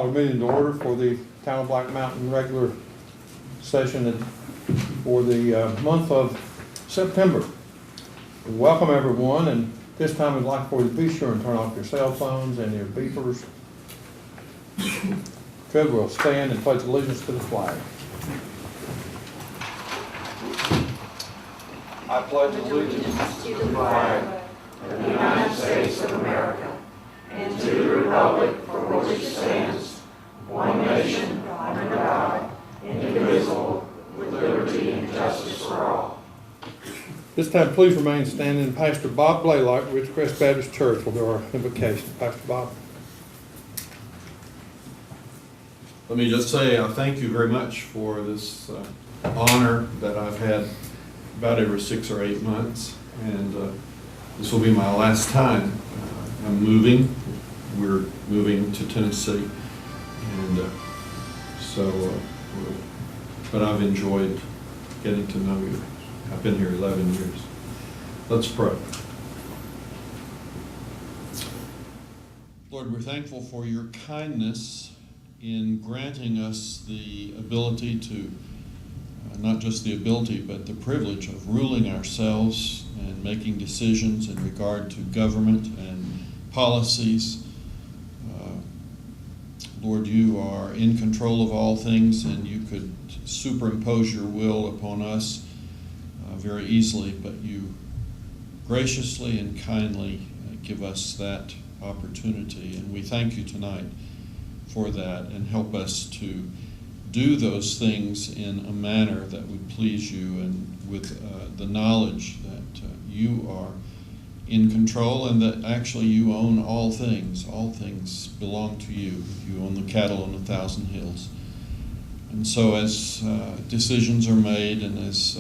Call a meeting to order for the Town of Black Mountain regular session for the month of September. Welcome everyone, and this time I'd like for you to be sure and turn off your cell phones and your beepers. Good, we'll stand and pledge allegiance to the flag. I pledge allegiance to the flag of the United States of America and to the republic for which it stands, one nation, under God, indivisible, with liberty and justice for all. This time, please remain standing. Pastor Bob Blaylock, Ridgecrest Baptist Church, will do our invocation. Pastor Bob. Let me just say thank you very much for this honor that I've had about every 6 or 8 months, and this will be my last time. I'm moving. We're moving to Tennessee, and but I've enjoyed getting to know you. I've been here 11 years. Let's pray. Lord, we're thankful for your kindness in granting us the ability to, not just the ability, but the privilege of ruling ourselves and making decisions in regard to government and policies. Lord, you are in control of all things, and you could superimpose your will upon us very easily, but you graciously and kindly give us that opportunity, and we thank you tonight for that, and help us to do those things in a manner that would please you, and with the knowledge that you are in control and that actually you own all things. All things belong to you. You own the cattle on 1,000 hills. And so as decisions are made and as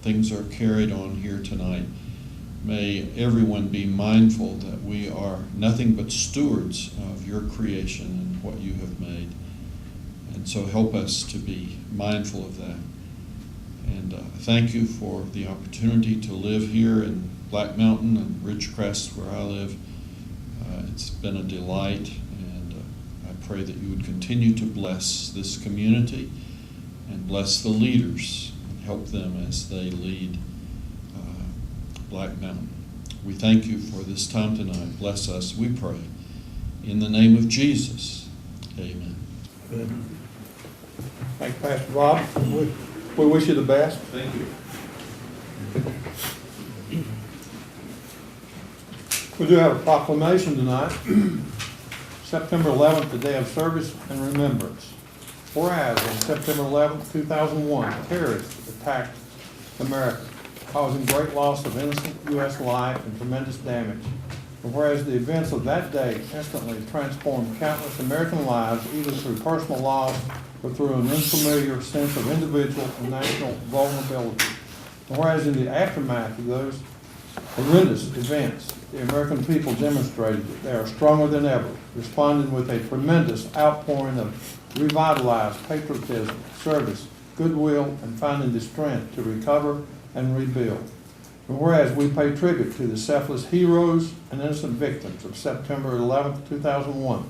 things are carried on here tonight, may everyone be mindful that we are nothing but stewards of your creation and what you have made. And so help us to be mindful of that. And thank you for the opportunity to live here in Black Mountain and Ridgecrest, where I live. It's been a delight, and I pray that you would continue to bless this community and bless the leaders and help them as they lead Black Mountain. We thank you for this time tonight. Bless us, we pray. In the name of Jesus, amen. Amen. Thank you, Pastor Bob. We wish you the best. Thank you. We do have a proclamation tonight. September 11th, the Day of Service and Remembrance. Whereas on September 11th, 2001, terrorists attacked America, causing great loss of innocent U.S. life and tremendous damage. And whereas the events of that day instantly transformed countless American lives, either through personal loss or through an unfamiliar sense of individual and national vulnerability. And whereas in the aftermath of those horrendous events, the American people demonstrated that they are stronger than ever, responding with a tremendous outpouring of revitalized patriotism, service, goodwill, and finding the strength to recover and rebuild. And whereas we pay tribute to the selfless heroes and innocent victims of September 11th, 2001,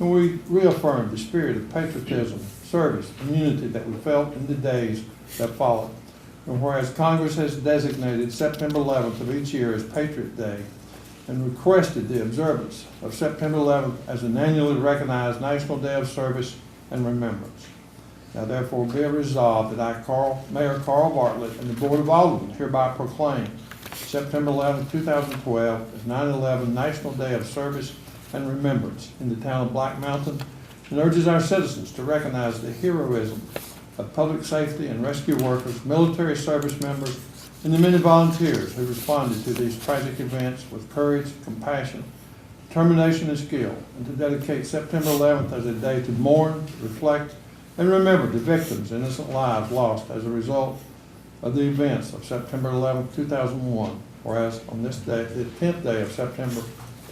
and we reaffirm the spirit of patriotism, service, and unity that we felt in the days that followed. And whereas Congress has designated September 11th of each year as Patriot Day and requested the observance of September 11th as an annually recognized National Day of Service and Remembrance. Now therefore be it resolved that I, Mayor Carl Bartlett, and the Board of Aldermen hereby proclaim September 11th, 2012 as 9/11 National Day of Service and Remembrance in the town of Black Mountain, and urges our citizens to recognize the heroism of public safety and rescue workers, military service members, and the many volunteers who responded to these tragic events with courage, compassion, determination, and skill, and to dedicate September 11th as a day to mourn, reflect, and remember the victims' innocent lives lost as a result of the events of September 11th, 2001, whereas on this day, the 10th day of September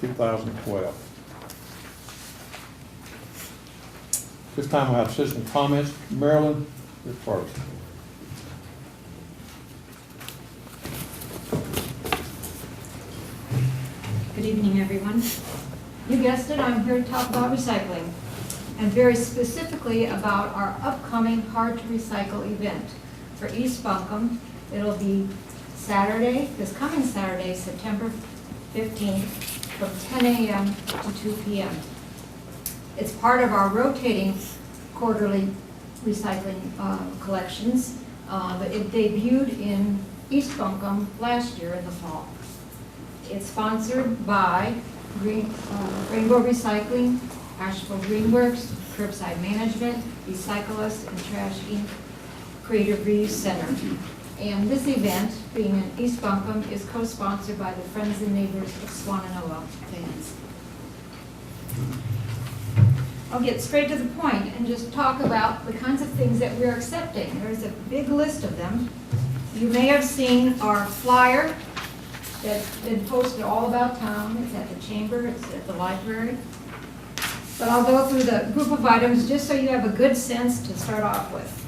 2012. This time we'll have citizen comments. Marilyn, you're first. Good evening, everyone. You guessed it, I'm here to talk about recycling. and very specifically about our upcoming Hard to Recycle event. For East Buncombe, it'll be Saturday, this coming Saturday, September 15th, from 10 a.m. to 2 p.m. It's part of our rotating quarterly recycling collections. It debuted in East Buncombe last year in the fall. It's sponsored by Rainbow Recycling, Asheville Greenworks, Curbside Management, Recycle Us, and Trash Inc. Creative Reuse Center. And this event, being in East Buncombe, is co-sponsored by the Friends and Neighbors of Swannanoa fans. I'll get straight to the point and just talk about the kinds of things that we're accepting. There's a big list of them. You may have seen our flyer that's been posted all about town. It's at the chamber, it's at the library. But I'll go through the group of items just so you have a good sense to start off with.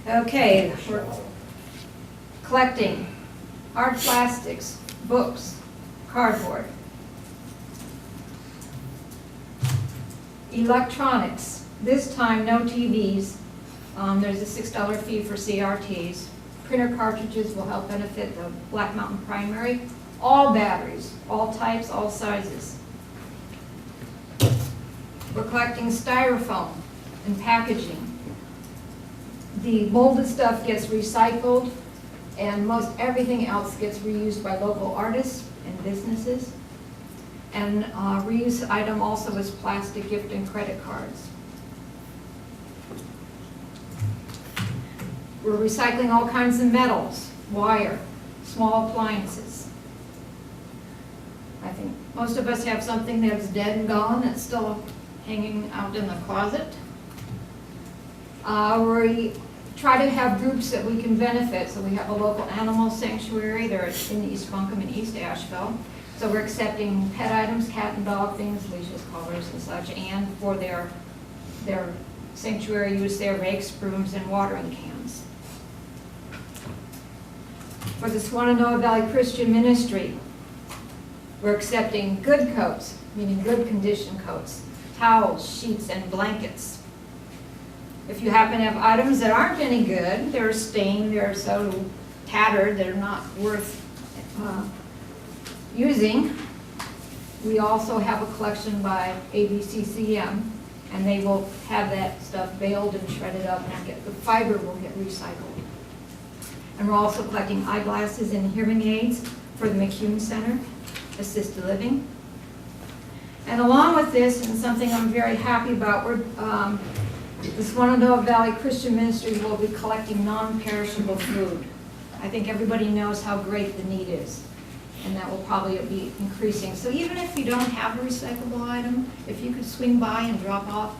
Okay, we're collecting hard plastics, books, cardboard, electronics. This time, no TVs. There's a $6 fee for CRTs. Printer cartridges will help benefit the Black Mountain Primary. All batteries, all types, all sizes. We're collecting styrofoam and packaging. The molded stuff gets recycled, and most everything else gets reused by local artists and businesses. And reuse item also is plastic gift and credit cards. We're recycling all kinds of metals, wire, small appliances. I think most of us have something that's dead and gone that's still hanging out in the closet. We try to have groups that we can benefit. So we have a local animal sanctuary. They're in East Buncombe and East Asheville. So we're accepting pet items, cat and dog things, leashes, collars and such, and for their sanctuary use, their rakes, brooms, and watering cans. For the Swannanoa Valley Christian Ministry, we're accepting good coats, meaning good condition coats, towels, sheets, and blankets. If you happen to have items that aren't any good, they're stained, they're so tattered, they're not worth using, we also have a collection by ABCCM, and they will have that stuff baled and shredded up, and the fiber will get recycled. And we're also collecting eyeglasses and hearing aids for the McCune Center, Assisted Living. And along with this, and something I'm very happy about, the Swannanoa Valley Christian Ministry will be collecting non-perishable food. I think everybody knows how great the need is, and that will probably be increasing. So even if you don't have a recyclable item, if you could swing by and drop off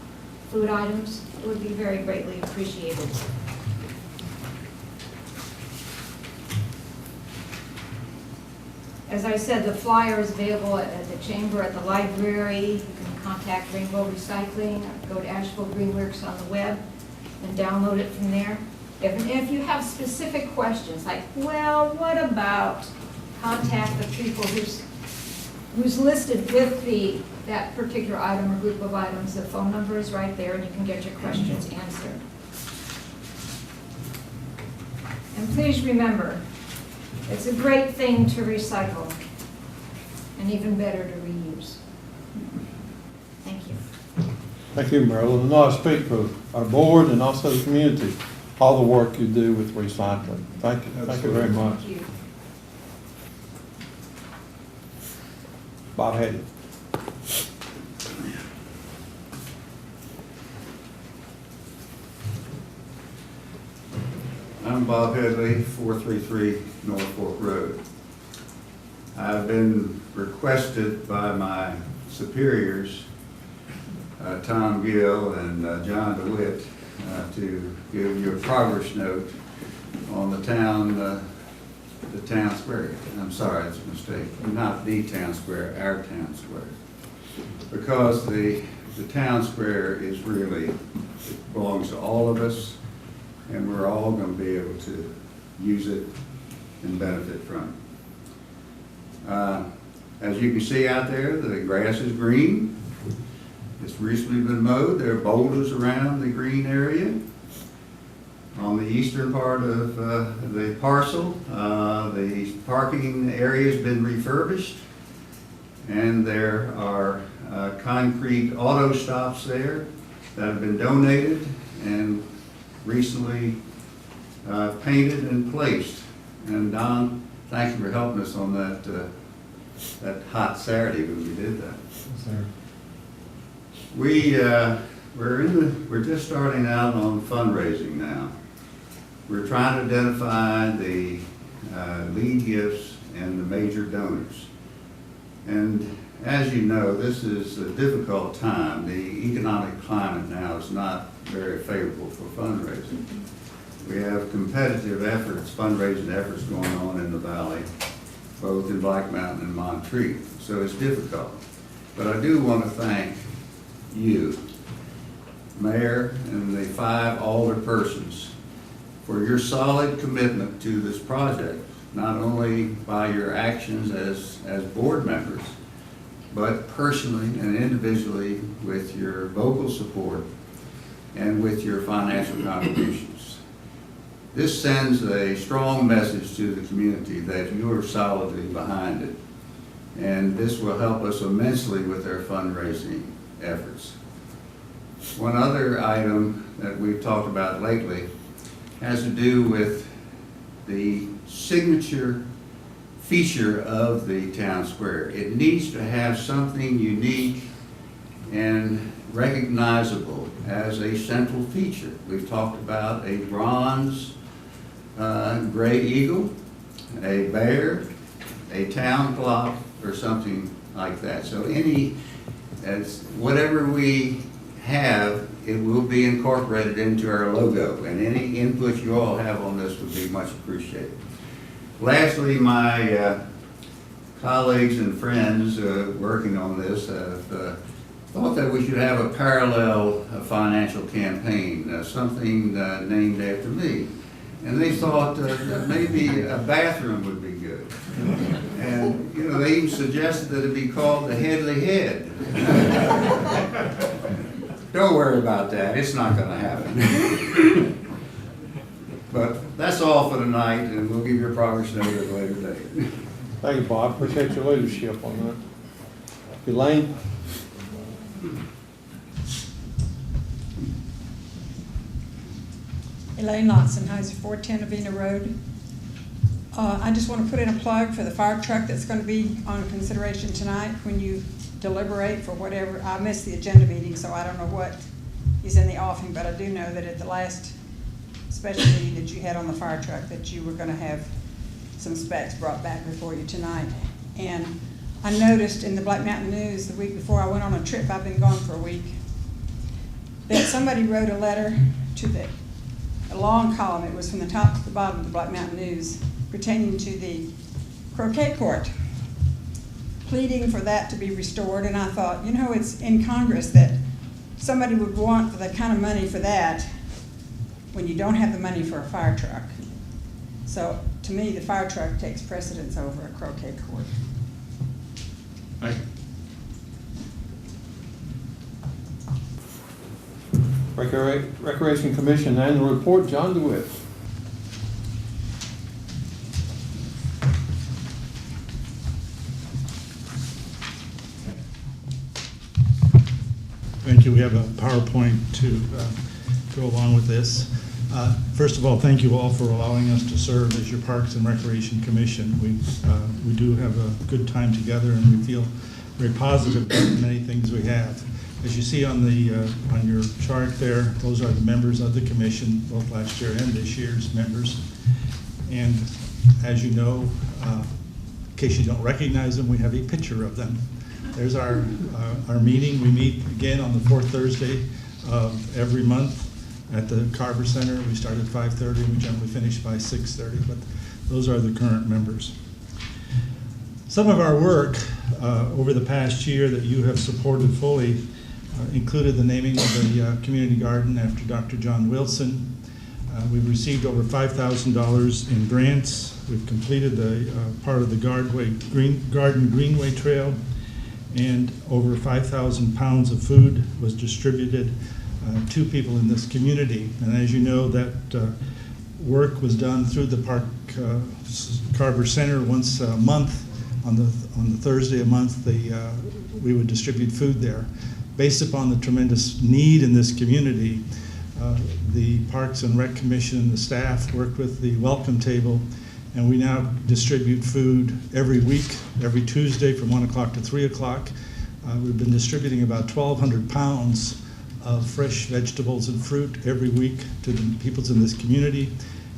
food items, it would be very greatly appreciated. As I said, the flyer is available at the chamber, at the library. You can contact Rainbow Recycling, or go to Asheville Greenworks on the web and download it from there. If you have specific questions, like, well, what about, contact the people who's listed with that particular item or group of items. The phone number is right there, and you can get your questions answered. And please remember, it's a great thing to recycle, and even better to reuse. Thank you. Thank you, Marilyn. And I speak for our board and also the community, all the work you do with recycling. Thank you. Thank you very much. Thank you. Bob Haley. I'm Bob Headley, 433 North Fork Road. I've been requested by my superiors, Tom Gill and John DeWitt, to give you a progress note on the town square. I'm sorry, it's a mistake. Not the town square, our town square. Because the town square is really, it belongs to all of us, and we're all going to be able to use it and benefit from it. As you can see out there, the grass is green. It's recently been mowed. There are boulders around the green area. On the eastern part of the parcel, the parking area has been refurbished, and there are concrete auto stops there that have been donated and recently painted and placed. And Don, thank you for helping us on that hot Saturday when we did that. We're just starting out on fundraising now. We're trying to identify the lead gifts and the major donors. And as you know, this is a difficult time. The economic climate now is not very favorable for fundraising. We have competitive efforts, fundraising efforts going on in the valley, both in Black Mountain and Montreat. So it's difficult. But I do want to thank you, Mayor, and the 5 alderpersons for your solid commitment to this project, not only by your actions as board members, but personally and individually with your vocal support and with your financial contributions. This sends a strong message to the community that you are solidly behind it, and this will help us immensely with our fundraising efforts. One other item that we've talked about lately has to do with the signature feature of the town square. It needs to have something unique and recognizable as a central feature. We've talked about a bronze gray eagle, a bear, a town clock, or something like that. So whatever we have, it will be incorporated into our logo, and any input you all have on this would be much appreciated. Lastly, my colleagues and friends working on this have thought that we should have a parallel financial campaign, something named after me. And they thought that maybe a bathroom would be good. And, you know, they even suggested that it be called the Headley Head. Don't worry about that. It's not going to happen. But that's all for tonight, and we'll give you a progress note at a later date. Thank you, Bob. Appreciate your leadership on that. Elaine? Elaine Lotzenheiser, 410 Avena Road. I just want to put in a plug for the fire truck that's going to be on consideration tonight when you deliberate for whatever. I missed the agenda meeting, so I don't know what is in the offing, but I do know that at the last special meeting that you had on the fire truck that you were going to have some specs brought back before you tonight. And I noticed in the Black Mountain News the week before I went on a trip, I've been gone for a week, that somebody wrote a letter to a long column, it was from the top to the bottom of the Black Mountain News, pertaining to the croquet court, pleading for that to be restored. And I thought, you know, it's in Congress that somebody would want the kind of money for that when you don't have the money for a fire truck. So to me, the fire truck takes precedence over a croquet court. Thank you. Recreation Commission Annual Report, John DeWitt. Thank you. We have a PowerPoint to go along with this. First of all, thank you all for allowing us to serve as your Parks and Recreation Commission. We do have a good time together, and we feel very positive about many things we have. As you see on your chart there, those are the members of the commission, both last year and this year's members. And as you know, in case you don't recognize them, we have a picture of them. There's our meeting. We meet again on the 4th Thursday of every month at the Carver Center. We start at 5:30 and we generally finish by 6:30, but those are the current members. Some of our work over the past year that you have supported fully included the naming of the community garden after Dr. John Wilson, We've received over $5,000 in grants. We've completed the part of the Garden Greenway Trail, and over 5,000 pounds of food was distributed to people in this community. And as you know, that work was done through the Park Carver Center once a month. On the Thursday a month, we would distribute food there. Based upon the tremendous need in this community, the Parks and Rec Commission and the staff worked with the welcome table, and we now distribute food every week, every Tuesday from 1 o'clock to 3 o'clock. We've been distributing about 1,200 pounds of fresh vegetables and fruit every week to the peoples in this community.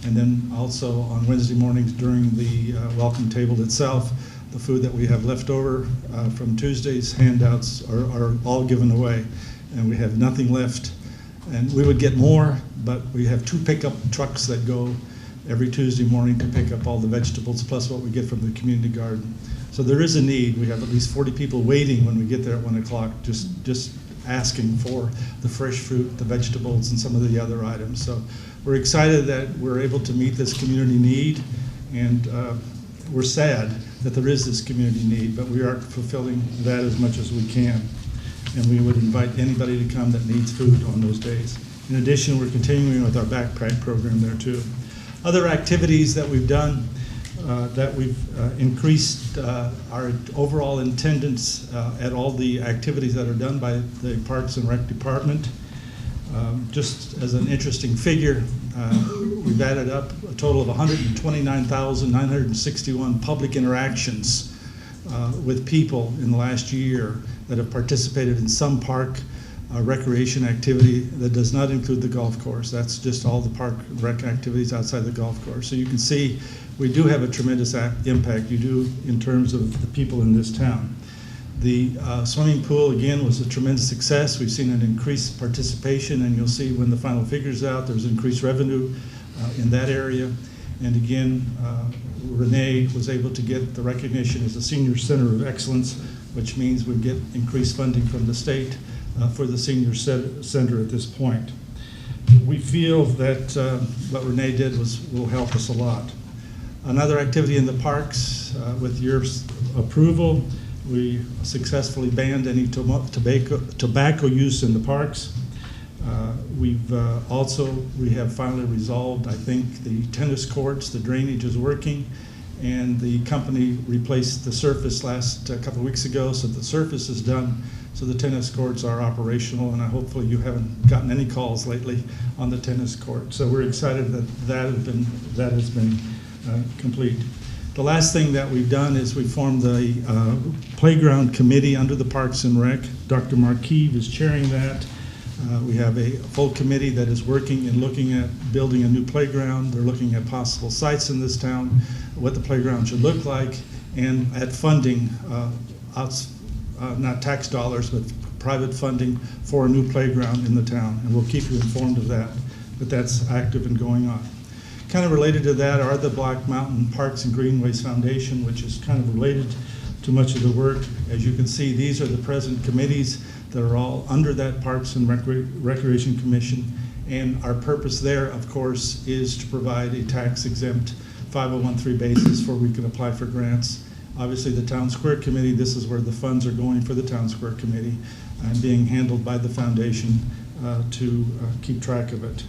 And then also on Wednesday mornings during the welcome table itself, the food that we have left over from Tuesday's handouts are all given away, and we have nothing left. And we would get more, but we have 2 pickup trucks that go every Tuesday morning to pick up all the vegetables plus what we get from the community garden. So there is a need. We have at least 40 people waiting when we get there at 1 o'clock, just asking for the fresh fruit, the vegetables, and some of the other items. So we're excited that we're able to meet this community need, and we're sad that there is this community need, but we are fulfilling that as much as we can. And we would invite anybody to come that needs food on those days. In addition, we're continuing with our backpack program there too. Other activities that we've done, that we've increased our overall attendance at all the activities that are done by the Parks and Rec Department. Just as an interesting figure, we've added up a total of 129,961 public interactions with people in the last year that have participated in some park recreation activity that does not include the golf course. That's just all the park rec activities outside the golf course. So you can see we do have a tremendous impact, you do, in terms of the people in this town. The swimming pool, again, was a tremendous success. We've seen an increased participation, and you'll see when the final figure's out, there's increased revenue in that area. And again, Renee was able to get the recognition as a Senior Center of Excellence, which means we get increased funding from the state for the Senior Center at this point. We feel that what Renee did will help us a lot. Another activity in the parks, with your approval, we successfully banned any tobacco use in the parks. We have finally resolved, I think, the tennis courts, the drainage is working, and the company replaced the surface last couple of weeks ago, so the surface is done, so the tennis courts are operational, and hopefully you haven't gotten any calls lately on the tennis court. So we're excited that has been complete. The last thing that we've done is we formed the playground committee under the Parks and Rec. Dr. Marquis is chairing that. We have a full committee that is working and looking at building a new playground. They're looking at possible sites in this town, what the playground should look like, and at funding, not tax dollars, but private funding for a new playground in the town. And we'll keep you informed of that, but that's active and going on. Kind of related to that are the Black Mountain Parks and Greenways Foundation, which is kind of related to much of the work. As you can see, these are the present committees that are all under that Parks and Recreation Commission. And our purpose there, of course, is to provide a tax-exempt 501(c) basis where we can apply for grants. Obviously, the Town Square Committee, this is where the funds are going for the Town Square Committee and being handled by the foundation to keep track of it.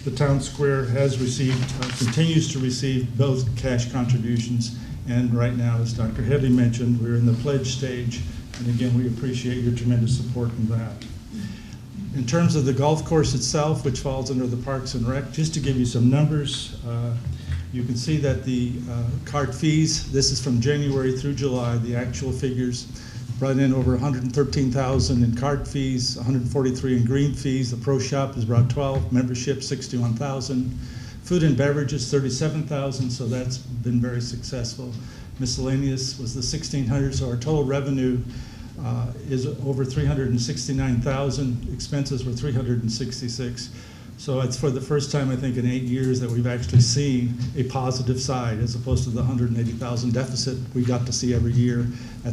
The Town Square has received, continues to receive both cash contributions, and right now, as Dr. Headley mentioned, we're in the pledge stage, and again, we appreciate your tremendous support in that. In terms of the golf course itself, which falls under the Parks and Rec, just to give you some numbers, you can see that the cart fees, this is from January through July, the actual figures, brought in over $113,000 in cart fees, $143 in green fees. The pro shop has brought 12, membership $61,000. Food and beverages $37,000, so that's been very successful. Miscellaneous was the $1,600, so our total revenue is over $369,000. Expenses were $366,000. So it's for the first time, I think, in 8 years that we've actually seen a positive side as opposed to the $180,000 deficit we got to see every year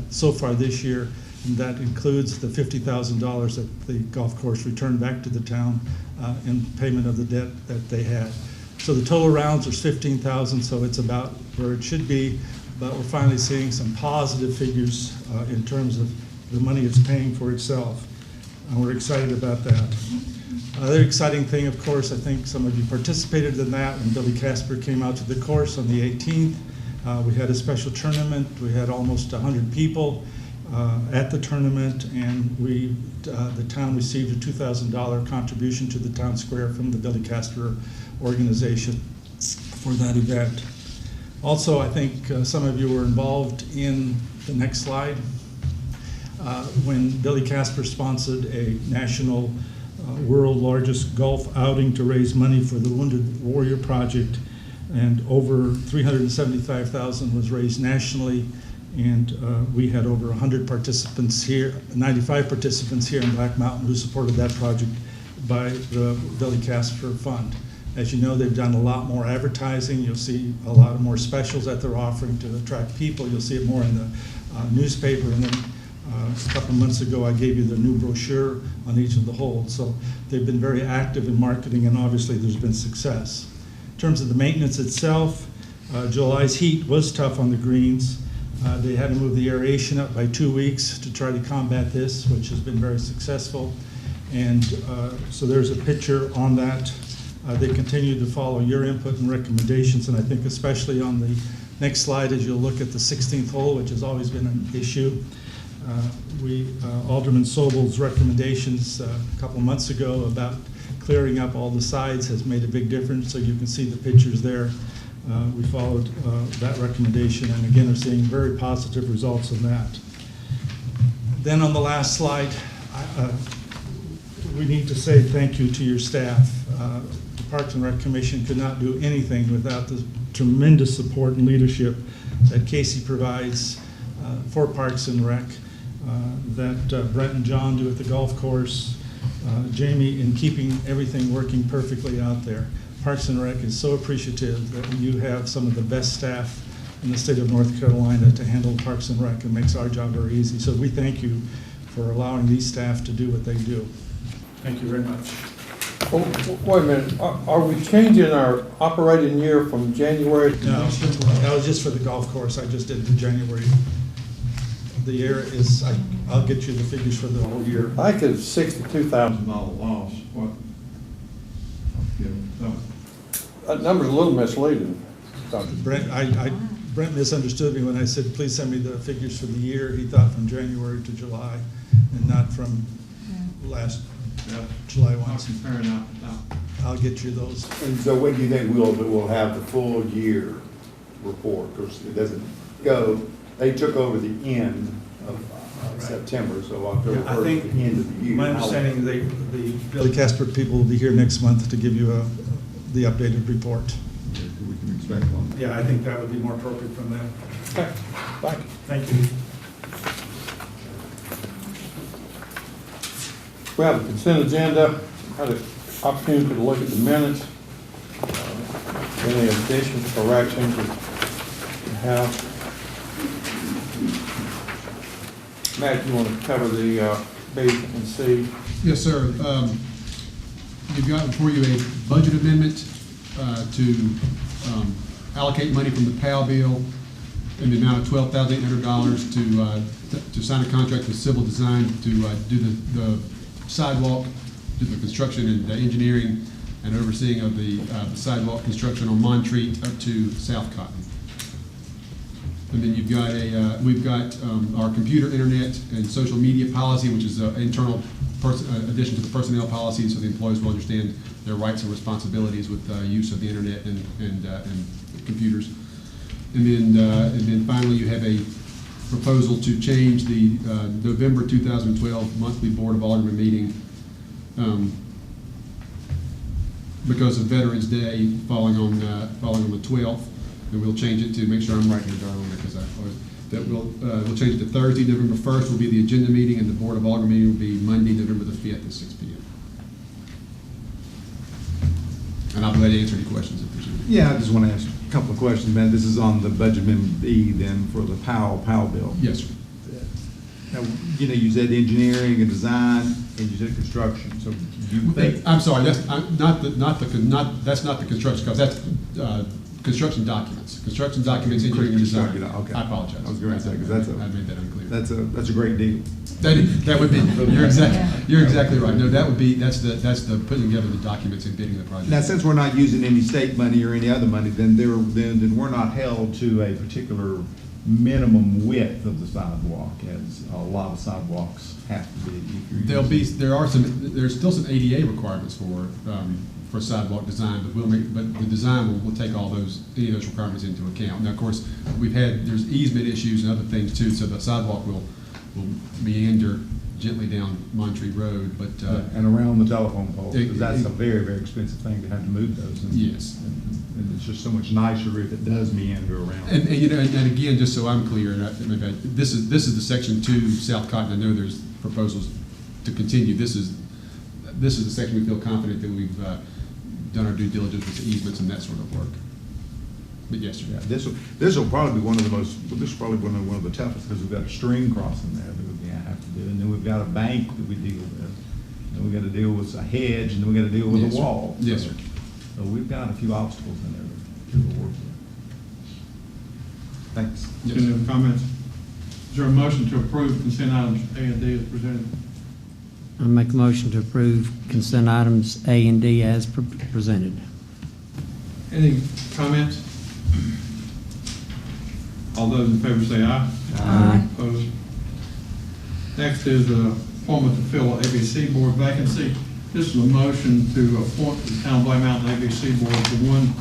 so far this year. And that includes the $50,000 that the golf course returned back to the town in payment of the debt that they had. So the total rounds is 15,000, so it's about where it should be, but we're finally seeing some positive figures in terms of the money it's paying for itself. And we're excited about that. Another exciting thing, of course, I think some of you participated in that when Billy Casper came out to the course on the 18th. We had a special tournament. We had almost 100 people at the tournament, and the town received a $2,000 contribution to the town square from the Billy Casper organization for that event. Also, I think some of you were involved in the next slide when Billy Casper sponsored a national world largest golf outing to raise money for the Wounded Warrior Project, and over $375,000 was raised nationally, and we had over 100 participants here, 95 participants here in Black Mountain who supported that project by the Billy Casper Fund. As you know, they've done a lot more advertising. You'll see a lot more specials that they're offering to attract people. You'll see it more in the newspaper, and then a couple of months ago, I gave you the new brochure on each of the holes. So they've been very active in marketing, and obviously there's been success. In terms of the maintenance itself, July's heat was tough on the greens. They had to move the aeration up by 2 weeks to try to combat this, which has been very successful. And so there's a picture on that. They continue to follow your input and recommendations, and I think especially on the next slide, as you'll look at the 16th hole, which has always been an issue. Alderman Sobel's recommendations a couple months ago about clearing up all the sides has made a big difference, so you can see the pictures there. We followed that recommendation, and again, are seeing very positive results of that. Then on the last slide, we need to say thank you to your staff. The Parks and Rec Commission could not do anything without the tremendous support and leadership that Casey provides for Parks and Rec, that Brent and John do at the golf course, Jamie in keeping everything working perfectly out there. Parks and Rec is so appreciative that you have some of the best staff in the state of North Carolina to handle Parks and Rec, and makes our job very easy. So we thank you for allowing these staff to do what they do. Thank you very much. Oh, wait a minute, are we changing our operating year from January to No, next year? that was just for the golf course. I just did the January. The year is, I'll get you the figures for the whole year. I think it's $62,000 loss. What? That number's a little misleading. Brent misunderstood me when I said, please send me the figures for the year. He thought from January to July, and not from last July 1. Fair enough. I'll get you those. And so when do you think we'll have the full year report? Because it doesn't go, they took over the end of September, so October Yeah, I 1st, think the end of the year. My understanding, the Billy Casper people will be here next month to give you the updated report. We can expect one. Yeah, I think that would be more appropriate from them. Okay, thank you. Thank you. We have a consent agenda, had an opportunity to look at the minutes. Any additions, corrections you have? Matt, you want to cover the B and C? Yes, sir. You've got before you a budget amendment to allocate money from the PAL bill in the amount of $12,800 to sign a contract with Civil Design to do the sidewalk, do the construction and engineering and overseeing of the sidewalk construction on Montreat up to South Cotton. And then you've got we've got our computer, internet, and social media policy, which is an internal addition to the personnel policy, so the employees will understand their rights and responsibilities with use of the internet and computers. And then finally, you have a proposal to change the November 2012 monthly Board of Aldermen meeting because of Veterans Day falling on the 12th. And we'll change it to, make sure I'm right here, Darlene, because we'll change it to Thursday, November 1st will be the agenda meeting, and the Board of Aldermen meeting will be Monday, November the 5th at 6 p.m. And I'll be glad to answer any questions if there's any. Yeah, I just want to ask a couple of questions, man. This is on the budget amendment B then for the PAL bill. Yes, sir. Now, you said engineering and design. and you said construction, so do you think? I'm sorry, that's that's not the construction cost, that's construction documents. Construction documents, engineering and design. Okay. I apologize. I was going to say, because that's I made that unclear. that's a great deal. That would be, you're exactly right. No, that's the putting together the documents and bidding the project. Now, since we're not using any state money or any other money, then we're not held to a particular minimum width of the sidewalk, as a lot of sidewalks have to be. If you're using- There's still some ADA requirements for sidewalk design, but the design will take any of those requirements into account. Now, of course, there's easement issues and other things too, so the sidewalk will meander gently down Montree Road, but. And around the telephone pole, it- because that's it- a very, very expensive thing to have to move those. And- Yes. And it's just so much nicer if it does meander around. And again, just so I'm clear, this is the section 2 South Cotton. I know there's proposals to continue. This is the section we feel confident that we've done our due diligence with easements and that sort of work. But yes, sir. Yeah, this will probably be one of the toughest, because we've got a stream crossing there that we're gonna have to do, and then we've got a bank that we deal with, and we've got to deal with a hedge, and then we've got to deal with Yes, a sir. wall. Yes, sir. So we've got a few obstacles in there to work with. Thanks. Yes. Any other comments? Is there a motion to approve consent items A and D as presented? I make a motion to approve consent items A and D as presented. Any comments? All those in favor say aye. Aye. Opposed? Next is appointment to fill a ABC board vacancy. This is a motion to appoint the Town of Black Mountain ABC board for 1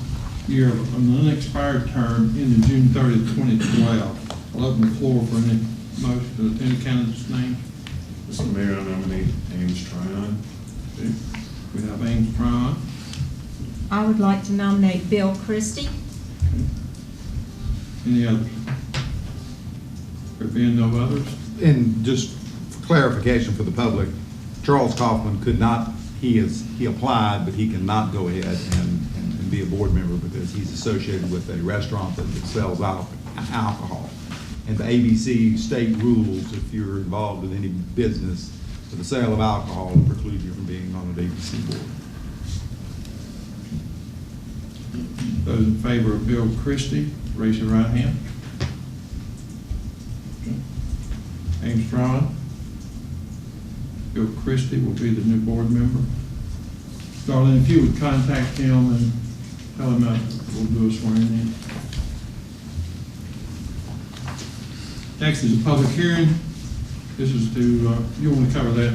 year of an unexpired term ending June 30th, 2012. I'll open the floor for any motion, any candidate's name. Mr. Mayor, I nominate Ames Tryon. Okay. We have Ames Tryon. I would like to nominate Bill Christie. Any others? There being no others? And just for clarification for the public, Charles Kaufman could not, he applied, but he cannot go ahead and be a board member because he's associated with a restaurant that sells alcohol. And the ABC state rules, if you're involved with any business for the sale of alcohol, will preclude you from being on an ABC board. Those in favor of Bill Christie, raise your right hand. Ames Tryon. Bill Christie will be the new board member. Darlene, if you would contact him and tell him that we'll do a swearing in. Next is a public hearing. This is to, you want to cover that?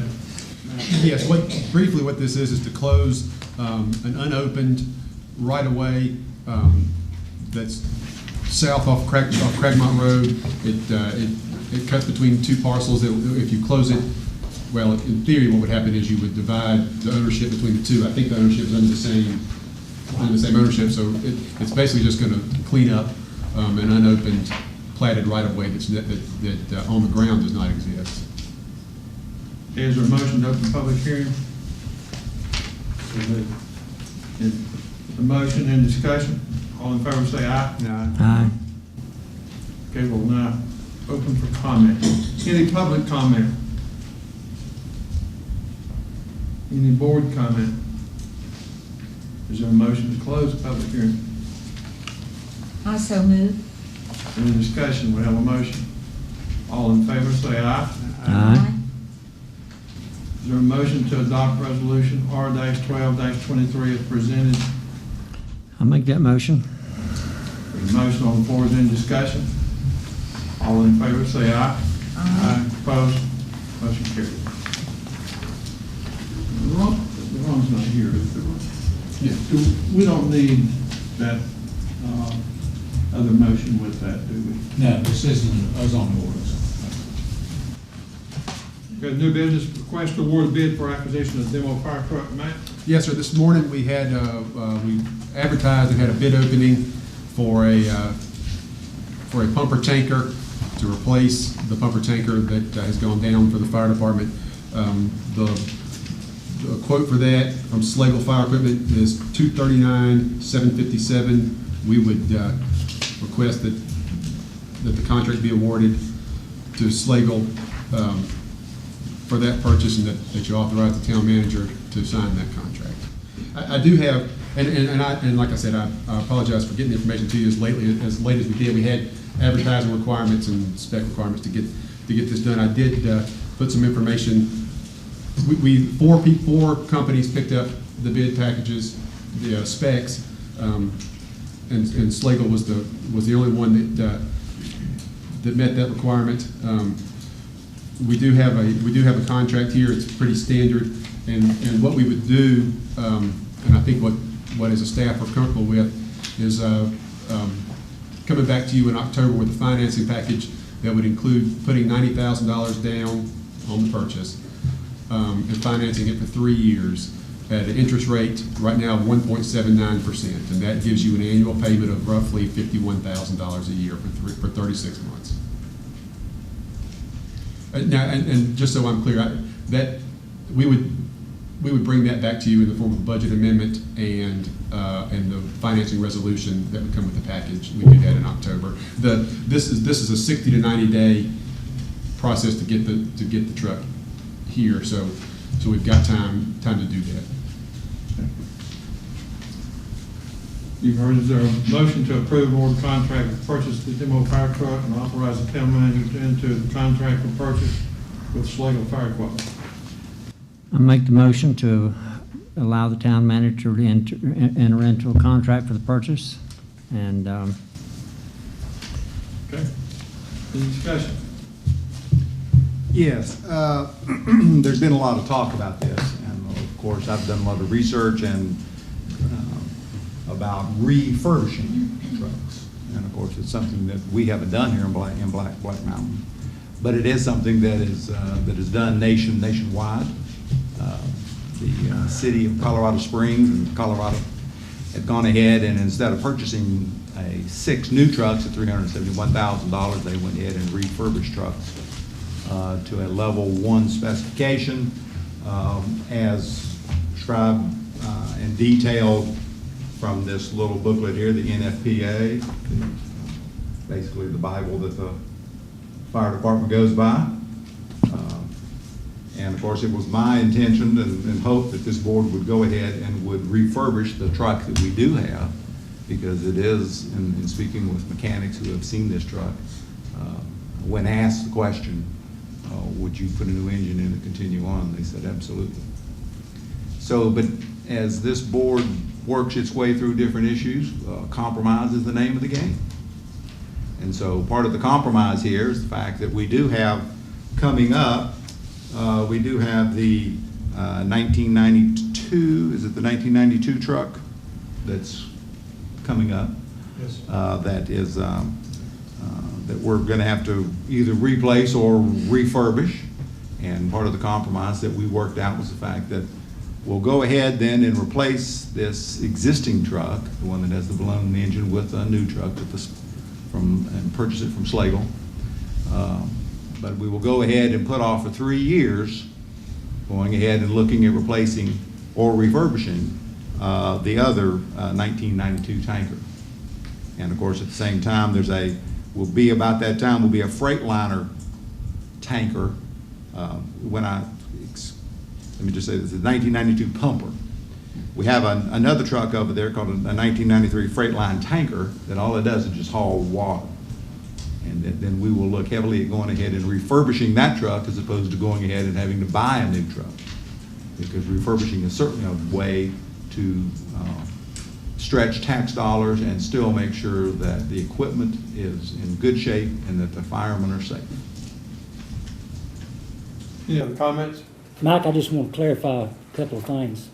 Yes, briefly what this is to close an unopened right-of-way that's south off Cragmont Road. It cuts between two parcels. If you close it, well, in theory, what would happen is you would divide the ownership between the two. I think the ownership is under the same ownership, so it's basically just going to clean up an unopened platted right-of-way that on the ground does not exist. Is there a motion to open public hearing? The motion and discussion. All in favor say aye. Aye. Okay, we'll now open for comment. Any public comment? Any board comment? Is there a motion to close the public hearing? I so move. Any discussion? We have a motion. All in favor say aye. Aye. Is there a motion to adopt resolution R-12-23 as presented? I'll make that motion. The motion on the floor is in discussion. All in favor say aye. Aye. Opposed? Motion carried. Ron's not here. We don't need that other motion with that, do we? No, this isn't a zoning ordinance. Got a new business, request to award a bid for acquisition of demo fire truck. Matt? Yes, sir. This morning we had we advertised and had a bid opening for a pumper tanker to replace the pumper tanker that has gone down for the fire department. The quote for that from Slagle Fire Equipment is $239,757. We would request that the contract be awarded to Slagle for that purchase, and that you authorize the town manager to sign that contract. I do have, and like I said, I apologize for getting the information to you as late as we did. We had advertising requirements and spec requirements to get this done. I did put some information. Four companies picked up the bid packages, the specs, and Slagle was the only one that met that requirement. We do have a contract here. It's pretty standard, and what we would do, and I think what as a staff we're comfortable with, is coming back to you in October with a financing package that would include putting $90,000 down on the purchase and financing it for 3 years at an interest rate right now of 1.79%, and that gives you an annual payment of roughly $51,000 a year for 36 months. Now, and just so I'm clear, that we would bring that back to you in the form of a budget amendment and the financing resolution that would come with the package. We do that in October. This is a 60 to 90 day process to get the truck here, so we've got time to do that. You've heard, is there a motion to approve award contract to purchase the demo fire truck and authorize the town manager to enter the contract for purchase with Slagle Fire Equipment? I make the motion to allow the town manager to enter into a contract for the purchase, and Okay. Any discussion? Yes, there's been a lot of talk about this, and of course, I've done a lot of research and about refurbishing trucks. And of course, it's something that we haven't done here in Black Mountain, but it is something that is done nationwide. The city of Colorado Springs and Colorado had gone ahead, and instead of purchasing 6 new trucks at $371,000, they went ahead and refurbished trucks to a level 1 specification, as described and detailed from this little booklet here, the NFPA, basically the Bible that the fire department goes by. And of course, it was my intention and hope that this board would go ahead and would refurbish the truck that we do have, because it is, in speaking with mechanics who have seen this truck, when asked the question, would you put a new engine in and continue on, they said absolutely. So, but as this board works its way through different issues, compromise is the name of the game. And so part of the compromise here is the fact that we do have coming up, we do have the 1992, is it the 1992 truck that's coming up? Yes. That is, that we're gonna have to either replace or refurbish. And part of the compromise that we worked out was the fact that we'll go ahead then and replace this existing truck, the one that has the balloon engine, with a new truck and purchase it from Slagle. But we will go ahead and put off for 3 years, going ahead and looking at replacing or refurbishing the other 1992 tanker. And of course, at the same time, will be about that time, will be a Freightliner tanker. Let me just say this, is a 1992 pumper. We have another truck over there called a 1993 Freightliner tanker that all it does is just haul water. And then we will look heavily at going ahead and refurbishing that truck as opposed to going ahead and having to buy a new truck. Because refurbishing is certainly a way to stretch tax dollars and still make sure that the equipment is in good shape and that the firemen are safe. Any other comments? Mike, I just want to clarify a couple of things.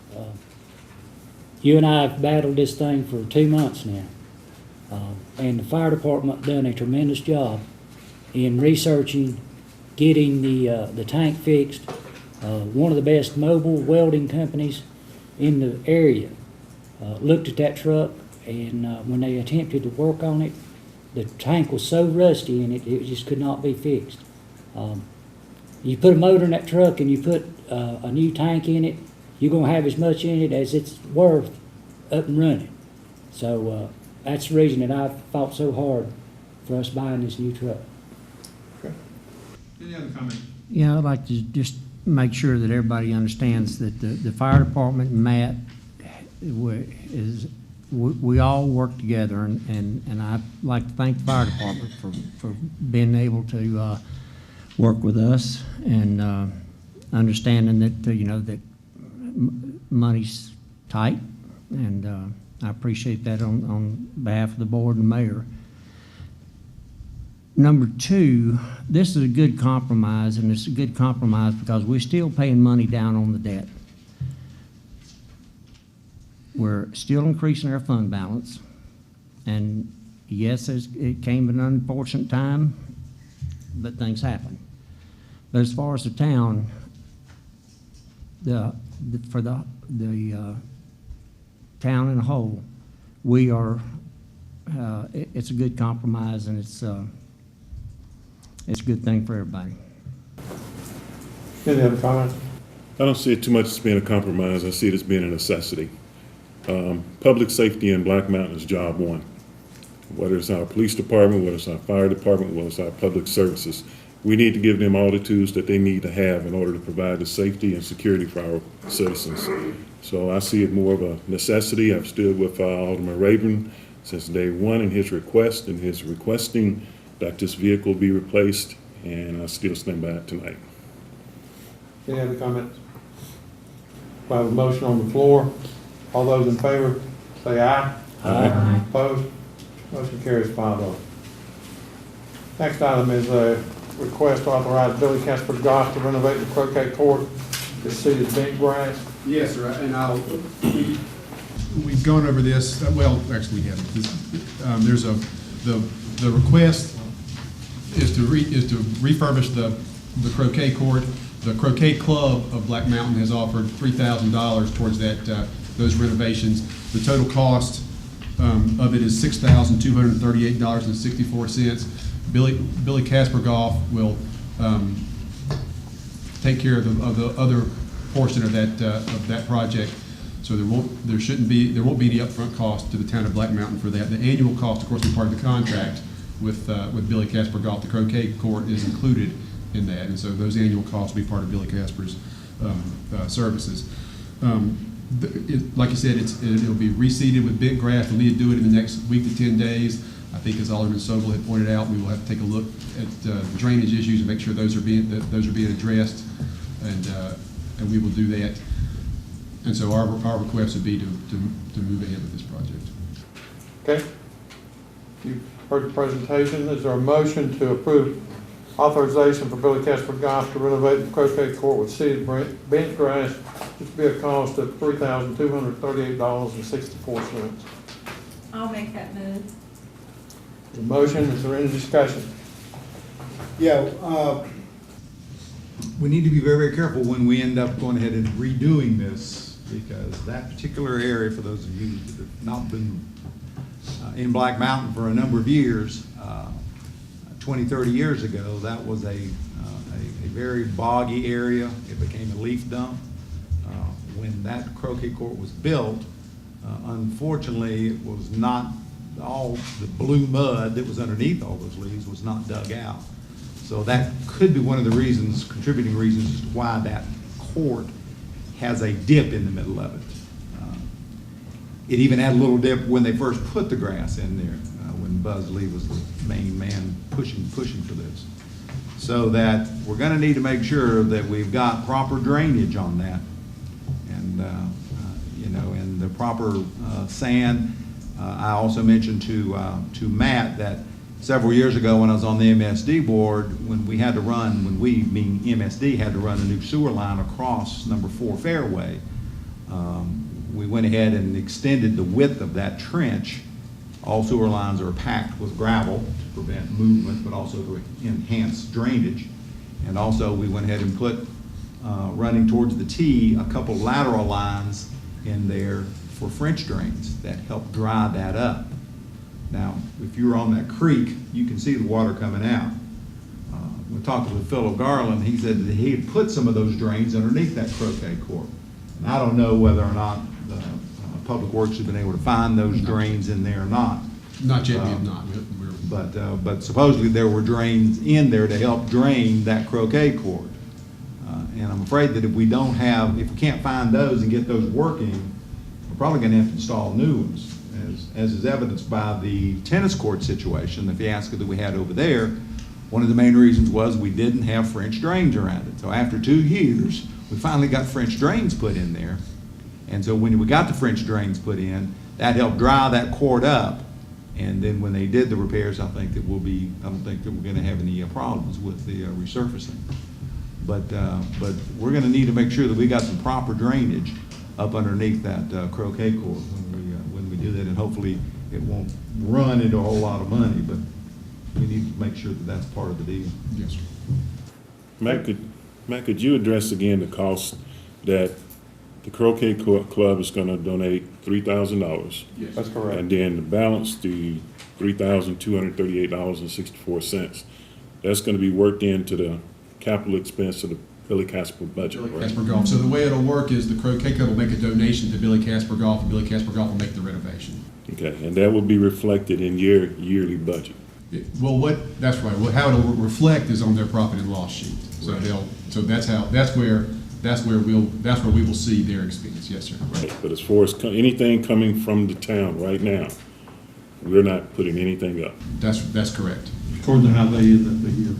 You and I have battled this thing for 2 months now. And the fire department done a tremendous job in researching, getting the tank fixed. One of the best mobile welding companies in the area looked at that truck, and when they attempted to work on it, the tank was so rusty in it, it just could not be fixed. You put a motor in that truck and you put a new tank in it, you're going to have as much in it as it's worth up and running. So that's the reason that I fought so hard for us buying this new truck. Okay. Any other comments? yeah, I'd like to just make sure that everybody understands that the fire department, Matt, we all work together, and I'd like to thank the fire department for being able to work with us and understanding that, that money's tight, and I appreciate that on behalf of the board and mayor. Number two, this is a good compromise, and it's a good compromise because we're still paying money down on the debt. We're still increasing our fund balance, and yes, it came at an unfortunate time, but things happen. But as far as the town, for the town in a whole, we are. It's a good compromise, and it's a good thing for everybody. Any other comments? I don't see it too much as being a compromise. I see it as being a necessity. Public safety in Black Mountain is job one. Whether it's our police department, whether it's our fire department, whether it's our public services, we need to give them all the tools that they need to have in order to provide the safety and security for our citizens. So I see it more of a necessity. I've stood with Alderman Rayburn since day one in his request and his requesting that this vehicle be replaced, and I still stand by it tonight. Any other comments? We have a motion on the floor. All those in favor, say aye. Aye. Opposed? Motion carries 5-0. Next item is a request to authorize Billy Casper Goff to renovate the croquet court at seated bent grass. Yes, sir, and we've gone over this, well, actually we haven't. There's the request is to refurbish the croquet court. The croquet club of Black Mountain has offered $3,000 towards those renovations. The total cost of it is $6,238.64. Billy Casper Goff will take care of the other portion of that project. So there won't be any upfront cost to the town of Black Mountain for that. The annual cost, of course, will be part of the contract with Billy Casper Goff. The croquet court is included in that, and so those annual costs will be part of Billy Casper's services. Like I said, it'll be reseeded with bent grass. We'll need to do it in the next week to 10 days. I think, as Alderman Sobel had pointed out, we will have to take a look at the drainage issues and make sure those are being addressed, and we will do that. And so our request would be to move ahead with this project. Okay. You've heard the presentation. Is there a motion to approve authorization for Billy Casper Goff to renovate the croquet court with seeded bent grass? This would be a cost of $3,238.64. I'll make that move. The motion, is there any discussion? Yeah, we need to be very, very careful when we end up going ahead and redoing this, because that particular area, for those of you that have not been in Black Mountain for a number of years, 20, 30 years ago, that was a very boggy area. It became a leaf dump. When that croquet court was built, unfortunately, it was not all the blue mud that was underneath all those leaves was not dug out. So that could be one of the reasons, contributing reasons, as to why that court has a dip in the middle of it. It even had a little dip when they first put the grass in there, when Buzz Lee was the main man pushing for this. So that we're going to need to make sure that we've got proper drainage on that, and and the proper sand. I also mentioned to Matt that several years ago, when I was on the MSD board, when we, meaning MSD, had to run a new sewer line across number 4 Fairway, we went ahead and extended the width of that trench. All sewer lines are packed with gravel to prevent movement, but also to enhance drainage. And also we went ahead and put, running towards the T, a couple lateral lines in there for French drains that help dry that up. Now, if you're on that creek, you can see the water coming out. We talked with Phil Garland. He said that he had put some of those drains underneath that croquet court. And I don't know whether or not the Public Works has been able to find those drains in there or not. Not yet, we have not. But supposedly there were drains in there to help drain that croquet court. And I'm afraid that if we can't find those and get those working, we're probably gonna have to install new ones, as is evidenced by the tennis court situation, the fiasco that we had over there. One of the main reasons was we didn't have French drains around it. So after 2 years, we finally got French drains put in there. And so when we got the French drains put in, that helped dry that court up. And then when they did the repairs, I don't think that we're gonna have any problems with the resurfacing. But we're gonna need to make sure that we got some proper drainage up underneath that croquet court when we do that, and hopefully it won't run into a whole lot of money, but we need to make sure that that's part of the deal. Yes, sir. Matt, could you address again the cost that the croquet club is gonna donate $3,000? Yes. That's correct. And then the balance, the $3,238.64, that's gonna be worked into the capital expense of the Billy Casper budget, Billy right? Casper Golf. So the way it'll work is the croquet club will make a donation to Billy Casper Golf, and Billy Casper Golf will make the renovation. Okay, and that will be reflected in your yearly budget. That's right. Well, how it'll reflect is on their profit and loss sheet. So that's where we will see their expense. Yes, sir. Right, but as far as anything coming from the town right now, we're not putting anything up. That's correct. According to how they ended up the year.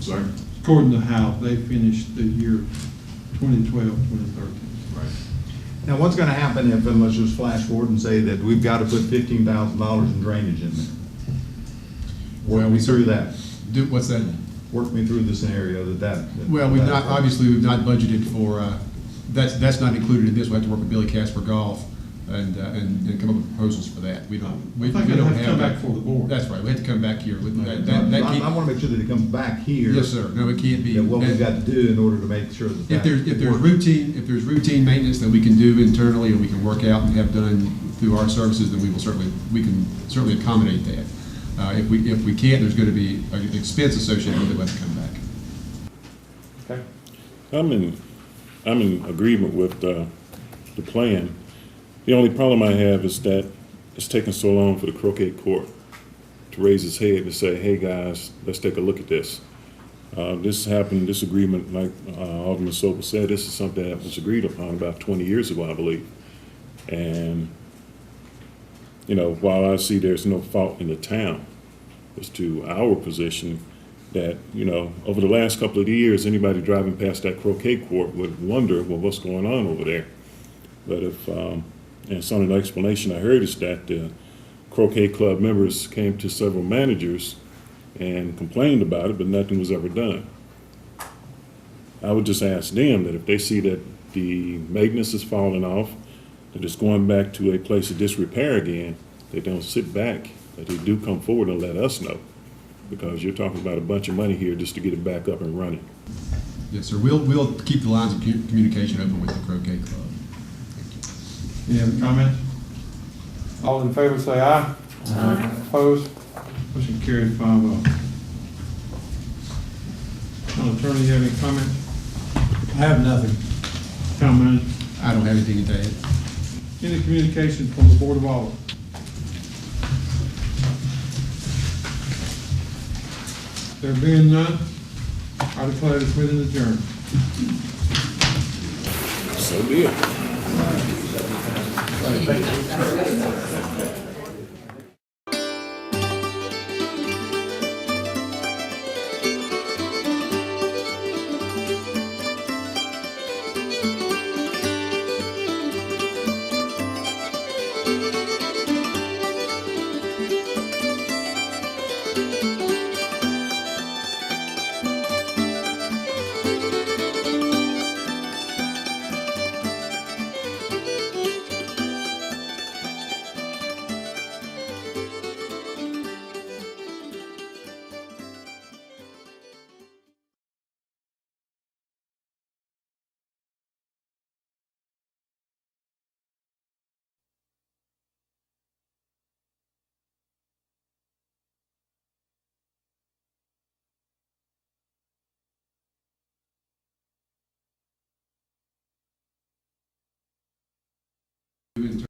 Sorry. According to how they finished the year 2012, 2013. Right. Now, what's gonna happen if, and let's just flash forward and say that we've got to put $15,000 in drainage in there? Walk me through that. What's that? Work me through the scenario Well, we've not budgeted for, that's not included in this. We have to work with Billy Casper Golf and come up with proposals for that. We don't I think it'll have to come that. back for the board. That's right. We have to come back here with that. I wanna make sure that it comes back here. Yes, sir. No, it can't be. That what we've got to do in order to make sure that. If there's routine maintenance that we can do internally and we can work out and have done through our services, then we can certainly accommodate that. If we can't, there's going to be an expense associated with it. We'll have to come back. Okay. I'm in agreement with the plan. The only problem I have is that it's taking so long for the croquet court to raise its head and say, hey, guys, let's take a look at this. This happened, this agreement, like Alderman Sobel said, this is something that was agreed upon about 20 years ago, I believe. And, you know, while I see there's no fault in the town as to our position, that, you know, over the last couple of years, anybody driving past that croquet court would wonder, well, what's going on over there? But if, and some of the explanation I heard is that the croquet club members came to several managers and complained about it, but nothing was ever done. I would just ask them that if they see that the maintenance is falling off, that it's going back to a place of disrepair again, they don't sit back, that they do come forward and let us know. Because you're talking about a bunch of money here just to get it back up and running. Yes, sir. We'll keep the lines of communication open with the croquet club. Any other comments? All in favor say aye. Aye. Opposed? Motion carried 5-0. Attorney, you have any comments? I have nothing. Town manager? I don't have anything to add. Any communication from the Board of Aldermen? There being none, I declare this meeting adjourned. So be it.